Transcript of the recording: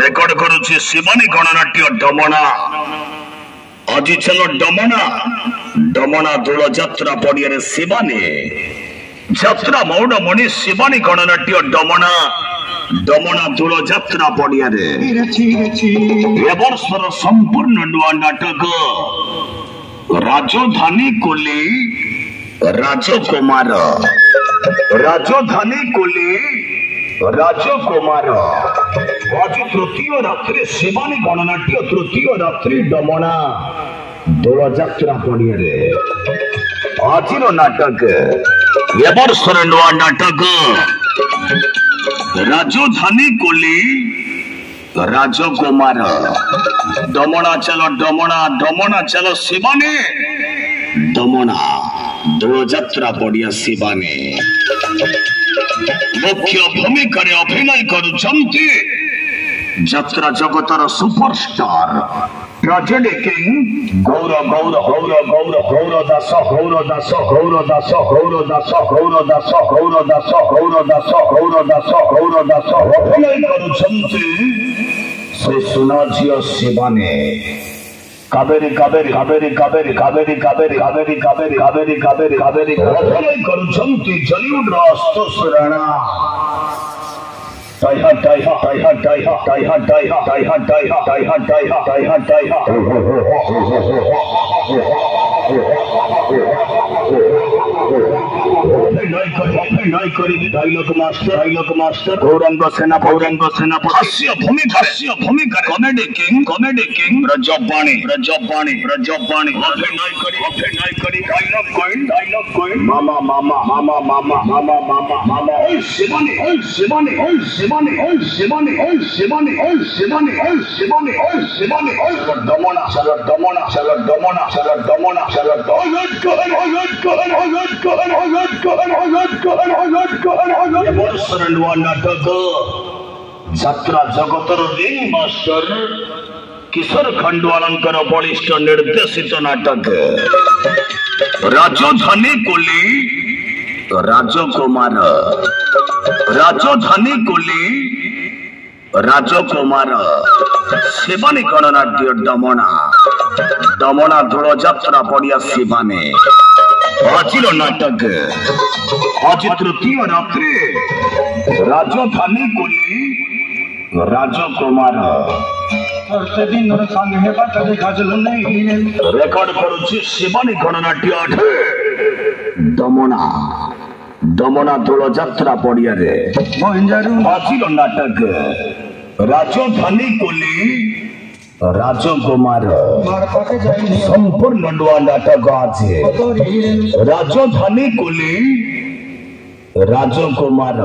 Record করুছি Shivani গণনাট্য ডমনা। আজি ছিল ডমনা ডমনা দোল যাত্রা পড়িয়ারে শিবানী যাত্রা মৌডমণি শিবানী গণনাট্য ডমনা ডমনা দোল যাত্রা পড়িয়ারে এবর্ষর সম্পূর্ণ নূଆ নাটক রাজধানী কোলি রাজকুমার। রাজধানী কোলি রাজকুমার। আজ তৃতীয় রাত্রে শিবানী গণনাট্য তৃতীয় রাত্রি ডমনা দোল যাত্রা পড়িয়ারে আজির নাটক এবর্ষর নূଆ নাটক রাজধানী কোলি রাজকুমার। ডমনা চল ডমনা ডমনা চল শিবানী ডমনা দোল যাত্রা পড়িয়া শিবানী मुख्य भूमिका अभिनय करुचंती যাত্রা জগতর superstar tragedy king Gour Gour Gour Gour Gour Das Gour Das Gour Das Gour Das Gour Das Gour Das Gour Das Gour Das Gour দাস অভিনয় কरुचंती শ্রী সুনাঝিও শিবানী। কাবেরী কাবেরী কাবেরী কাবেরী কাবেরী কাবেরী কাবেরী কাবেরী কাবেরী কাবেরী কাবেরী অভিনয় କରୁଛନ୍ତି ଜଲିଉଡର ଆଶୁତୋଷ ରାଣା। টাইহা টাইহা টাইহা টাইহা টাইহা টাইহা টাইহা টাইহা টাইহা টাইহা টাইহা টাইহা অভিনয় করি ডায়লগ মাস্টার গৌরাঙ্গ সেনা হাস্য ভূমিকা কমেডি কিং রজবাণী অভিনয় করি ডায়লগ কইন মামা মামা মামা মামা মামা মামা মামা ওই শিবানী ওই শিবানী ওই শিবানী ওই শিবানী ওই শিবানী ওই শিবানী ওই শিবানী ওই শিবানী ওই ডমনা চলো ডমনা চলো ডমনা চলো ডমনা চলো নাটক যাত্রা জগতর রিং মাস্टर কিশোর খଣ୍ଡୱାଲଙ୍କର ବଳିଷ୍ଠ ନିର୍ଦ୍ଦେଶିତ ନାଟକ ରାଜଧାନୀ କୋଲି ରାଜକୁମାର। ରାଜଧାନୀ କୋଲି ରାଜକୁମାର ଶିବାନୀ ଗଣନାଟ୍ୟ ଡମଣା ଡମଣା ଦୋଳ ଯାତ୍ରା ପଡିଆ ଶିବାନୀ। আজির নাটক আজ তৃতীয় রাত্রে রাজধানী কোলি রাজকুমার। রেকর্ড করুছি শিবানী গণনাট্য ডমনা ডমনা দোল যাত্রা পড়িয়ারে আজির নাটক রাজধানী কোলি রাজকুমার। সম্পূর্ণ নূଆ নাটক আছে রাজধানী কোলি রাজকুমার।